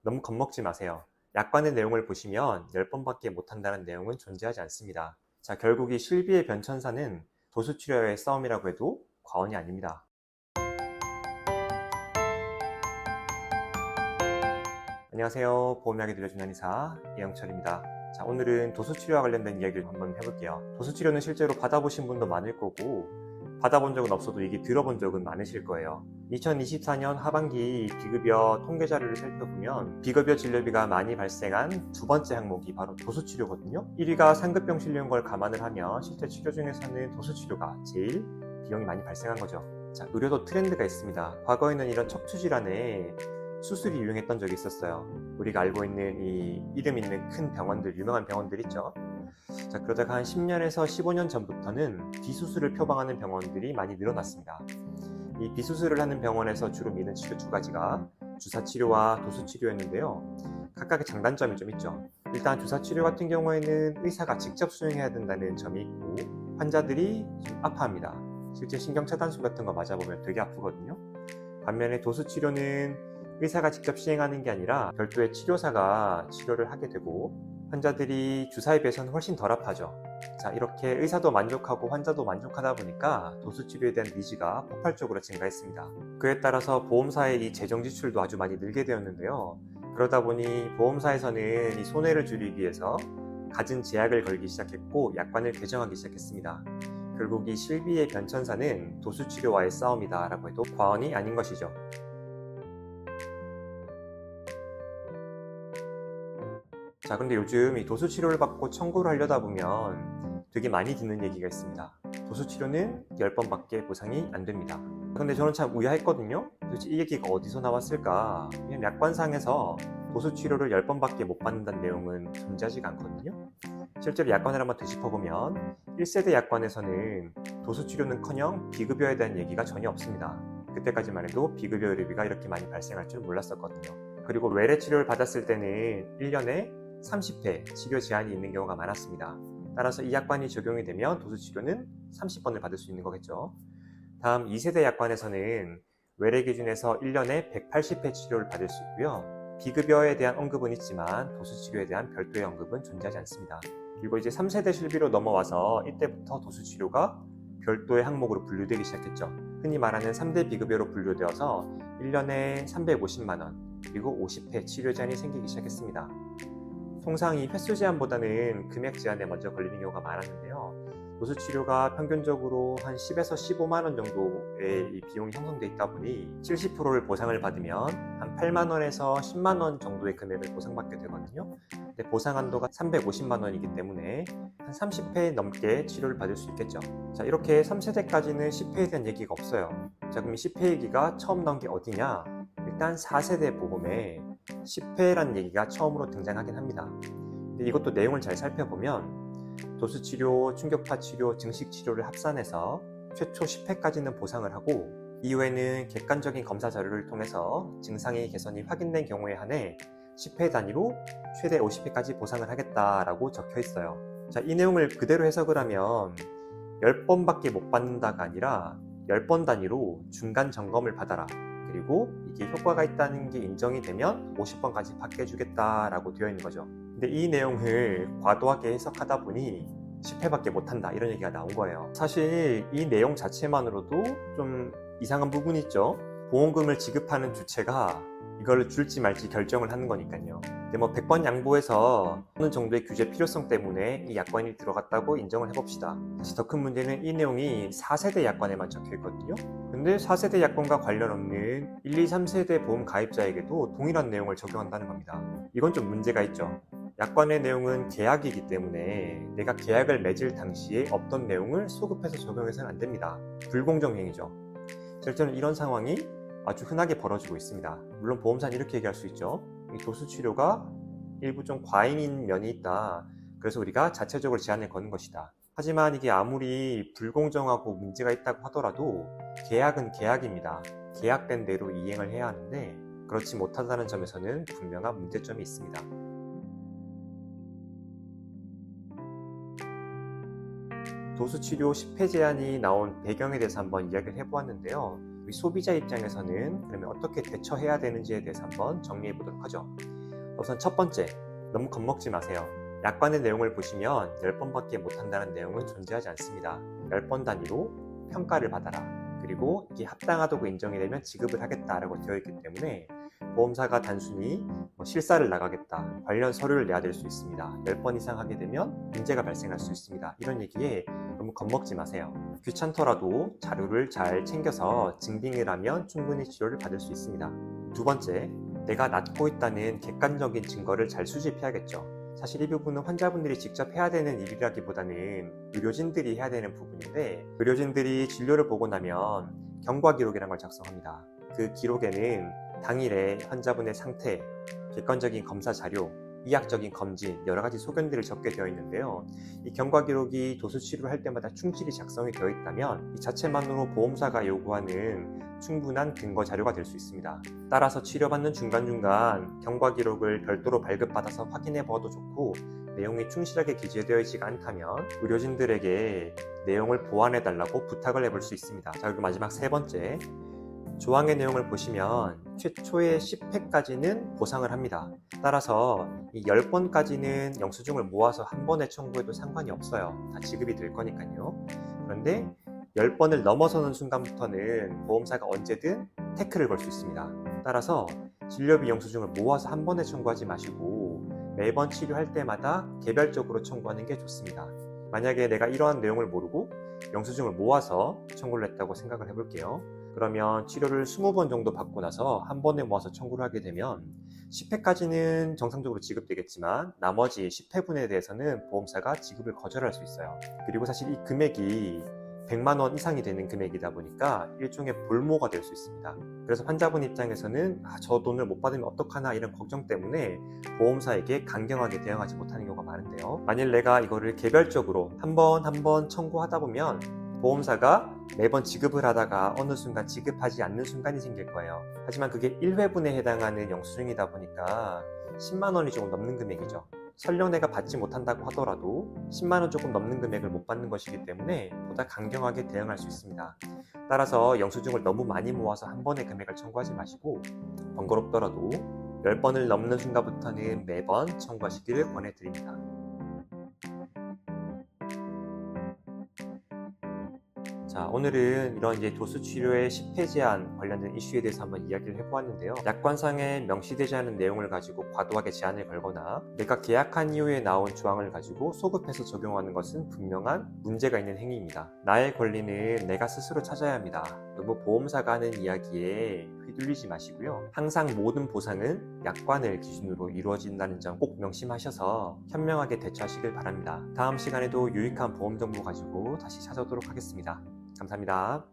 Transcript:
너무 겁먹지 마세요. 약관의 내용을 보시면 10번밖에 못한다는 내용은 존재하지 않습니다. 자, 결국 이 실비의 변천사는 도수치료와의 싸움이라고 해도 과언이 아닙니다. 안녕하세요. 보험약이 들려주는 한의사 이영철입니다. 자, 오늘은 도수치료와 관련된 이야기를 한번 해볼게요. 도수치료는 실제로 받아보신 분도 많을 거고 받아본 적은 없어도 이게 들어본 적은 많으실 거예요. 2024년 하반기 비급여 통계 자료를 살펴보면 비급여 진료비가 많이 발생한 두 번째 항목이 바로 도수치료거든요. 1위가 상급병 실려온 걸 감안을 하면 실제 치료 중에서는 도수치료가 제일 비용이 많이 발생한 거죠. 자, 의료도 트렌드가 있습니다. 과거에는 이런 척추질환에 수술이 유행했던 적이 있었어요. 우리가 알고 있는 이 이름 있는 큰 병원들, 유명한 병원들 있죠. 자, 그러다가 한 10년에서 15년 전부터는 비수술을 표방하는 병원들이 많이 늘어났습니다. 이 비수술을 하는 병원에서 주로 미는 치료 두 가지가 주사치료와 도수치료였는데요. 각각의 장단점이 좀 있죠. 일단 주사치료 같은 경우에는 의사가 직접 수행해야 된다는 점이 있고 환자들이 좀 아파합니다. 실제 신경차단술 같은 거 맞아보면 되게 아프거든요. 반면에 도수치료는 의사가 직접 시행하는 게 아니라 별도의 치료사가 치료를 하게 되고 환자들이 주사에 비해서는 훨씬 덜 아파죠. 자, 이렇게 의사도 만족하고 환자도 만족하다 보니까 도수치료에 대한 니즈가 폭발적으로 증가했습니다. 그에 따라서 보험사의 이 재정 지출도 아주 많이 늘게 되었는데요. 그러다 보니 보험사에서는 이 손해를 줄이기 위해서 갖은 제약을 걸기 시작했고 약관을 개정하기 시작했습니다. 결국 이 실비의 변천사는 도수치료와의 싸움이다 라고 해도 과언이 아닌 것이죠. 자, 근데 요즘 이 도수치료를 받고 청구를 하려다 보면 되게 많이 듣는 얘기가 있습니다. 도수치료는 10번밖에 보상이 안 됩니다. 근데 저는 참 의아했거든요. 도대체 이 얘기가 어디서 나왔을까? 그냥 약관상에서 도수치료를 10번밖에 못 받는다는 내용은 존재하지가 않거든요. 실제로 약관을 한번 되짚어보면 1세대 약관에서는 도수치료는커녕 비급여에 대한 얘기가 전혀 없습니다. 그때까지만 해도 비급여 의료비가 이렇게 많이 발생할 줄 몰랐었거든요. 그리고 외래 치료를 받았을 때는 1년에 30회 치료 제한이 있는 경우가 많았습니다. 따라서 이 약관이 적용이 되면 도수치료는 30번을 받을 수 있는 거겠죠. 다음 2세대 약관에서는 외래 기준에서 1년에 180회 치료를 받을 수 있고요. 비급여에 대한 언급은 있지만 도수치료에 대한 별도의 언급은 존재하지 않습니다. 그리고 이제 3세대 실비로 넘어와서 이때부터 도수치료가 별도의 항목으로 분류되기 시작했죠. 흔히 말하는 3대 비급여로 분류되어서 1년에 350만원 그리고 50회 치료 제한이 생기기 시작했습니다. 통상 이 횟수 제한보다는 금액 제한에 먼저 걸리는 경우가 많았는데요. 도수치료가 평균적으로 한 10에서 15만 원 정도의 이 비용이 형성돼 있다 보니 70%를 보상을 받으면 한 8만 원에서 10만 원 정도의 금액을 보상받게 되거든요. 근데 보상 한도가 350만 원이기 때문에 한 30회 넘게 치료를 받을 수 있겠죠. 자, 이렇게 3세대까지는 10회에 대한 얘기가 없어요. 자, 그럼 이 10회 얘기가 처음 나온 게 어디냐? 일단 4세대 보험에 10회라는 얘기가 처음으로 등장하긴 합니다. 근데 이것도 내용을 잘 살펴보면 도수치료, 충격파 치료, 증식 치료를 합산해서 최초 10회까지는 보상을 하고 이후에는 객관적인 검사 자료를 통해서 증상의 개선이 확인된 경우에 한해 10회 단위로 최대 50회까지 보상을 하겠다라고 적혀 있어요. 자, 이 내용을 그대로 해석을 하면 10번밖에 못 받는다가 아니라 10번 단위로 중간 점검을 받아라. 그리고 이게 효과가 있다는 게 인정이 되면 50번까지 받게 해주겠다라고 되어 있는 거죠. 근데 이 내용을 과도하게 해석하다 보니 10회밖에 못한다 이런 얘기가 나온 거예요. 사실 이 내용 자체만으로도 좀 이상한 부분이 있죠. 보험금을 지급하는 주체가 이걸 줄지 말지 결정을 하는 거니까요. 근데 뭐 100번 양보해서 어느 정도의 규제 필요성 때문에 이 약관이 들어갔다고 인정을 해봅시다. 사실 더 큰 문제는 이 내용이 4세대 약관에만 적혀 있거든요. 근데 4세대 약관과 관련 없는 1, 2, 3세대 보험 가입자에게도 동일한 내용을 적용한다는 겁니다. 이건 좀 문제가 있죠. 약관의 내용은 계약이기 때문에 내가 계약을 맺을 당시에 없던 내용을 소급해서 적용해서는 안 됩니다. 불공정 행위죠. 실제로 이런 상황이 아주 흔하게 벌어지고 있습니다. 물론 보험사는 이렇게 얘기할 수 있죠. 이 도수치료가 일부 좀 과잉인 면이 있다. 그래서 우리가 자체적으로 제한을 거는 것이다. 하지만 이게 아무리 불공정하고 문제가 있다고 하더라도 계약은 계약입니다. 계약된 대로 이행을 해야 하는데 그렇지 못하다는 점에서는 분명한 문제점이 있습니다. 도수치료 10회 제한이 나온 배경에 대해서 한번 이야기를 해보았는데요. 우리 소비자 입장에서는 그러면 어떻게 대처해야 되는지에 대해서 한번 정리해 보도록 하죠. 우선 첫 번째, 너무 겁먹지 마세요. 약관의 내용을 보시면 10번밖에 못한다는 내용은 존재하지 않습니다. 10번 단위로 평가를 받아라. 그리고 이게 합당하다고 인정이 되면 지급을 하겠다라고 되어 있기 때문에 보험사가 단순히 실사를 나가겠다, 관련 서류를 내야 될 수 있습니다. 10번 이상 하게 되면 문제가 발생할 수 있습니다. 이런 얘기에 너무 겁먹지 마세요. 귀찮더라도 자료를 잘 챙겨서 증빙을 하면 충분히 치료를 받을 수 있습니다. 두 번째, 내가 낫고 있다는 객관적인 증거를 잘 수집해야겠죠. 사실 이 부분은 환자분들이 직접 해야 되는 일이라기보다는 의료진들이 해야 되는 부분인데, 의료진들이 진료를 보고 나면 경과 기록이라는 걸 작성합니다. 그 기록에는 당일에 환자분의 상태, 객관적인 검사 자료, 의학적인 검진, 여러 가지 소견들을 적게 되어 있는데요. 이 경과 기록이 도수 치료를 할 때마다 충실히 작성이 되어 있다면 이 자체만으로 보험사가 요구하는 충분한 근거 자료가 될 수 있습니다. 따라서 치료받는 중간중간 경과 기록을 별도로 발급받아서 확인해 봐도 좋고, 내용이 충실하게 기재되어 있지가 않다면 의료진들에게 내용을 보완해 달라고 부탁을 해볼 수 있습니다. 자, 그리고 마지막 세 번째, 조항의 내용을 보시면 최초의 10회까지는 보상을 합니다. 따라서 이 10번까지는 영수증을 모아서 한 번에 청구해도 상관이 없어요. 다 지급이 될 거니까요. 그런데 10번을 넘어서는 순간부터는 보험사가 언제든 태클을 걸 수 있습니다. 따라서 진료비 영수증을 모아서 한 번에 청구하지 마시고 매번 치료할 때마다 개별적으로 청구하는 게 좋습니다. 만약에 내가 이러한 내용을 모르고 영수증을 모아서 청구를 했다고 생각을 해볼게요. 그러면 치료를 20번 정도 받고 나서 한 번에 모아서 청구를 하게 되면 10회까지는 정상적으로 지급되겠지만 나머지 10회분에 대해서는 보험사가 지급을 거절할 수 있어요. 그리고 사실 이 금액이 100만 원 이상이 되는 금액이다 보니까 일종의 볼모가 될 수 있습니다. 그래서 환자분 입장에서는 저 돈을 못 받으면 어떡하나 이런 걱정 때문에 보험사에게 강경하게 대응하지 못하는 경우가 많은데요. 만일 내가 이거를 개별적으로 한 번 청구하다 보면 보험사가 매번 지급을 하다가 어느 순간 지급하지 않는 순간이 생길 거예요. 하지만 그게 1회분에 해당하는 영수증이다 보니까 10만 원이 조금 넘는 금액이죠. 설령 내가 받지 못한다고 하더라도 10만 원 조금 넘는 금액을 못 받는 것이기 때문에 보다 강경하게 대응할 수 있습니다. 따라서 영수증을 너무 많이 모아서 한 번에 금액을 청구하지 마시고 번거롭더라도 10번을 넘는 순간부터는 매번 청구하시기를 권해드립니다. 자, 오늘은 이런 이제 도수 치료의 10회 제한 관련된 이슈에 대해서 한번 이야기를 해보았는데요. 약관상에 명시되지 않은 내용을 가지고 과도하게 제한을 걸거나 내가 계약한 이후에 나온 조항을 가지고 소급해서 적용하는 것은 분명한 문제가 있는 행위입니다. 나의 권리는 내가 스스로 찾아야 합니다. 너무 보험사가 하는 이야기에 휘둘리지 마시고요. 항상 모든 보상은 약관을 기준으로 이루어진다는 점 꼭 명심하셔서 현명하게 대처하시길 바랍니다. 다음 시간에도 유익한 보험 정보 가지고 다시 찾아오도록 하겠습니다. 감사합니다.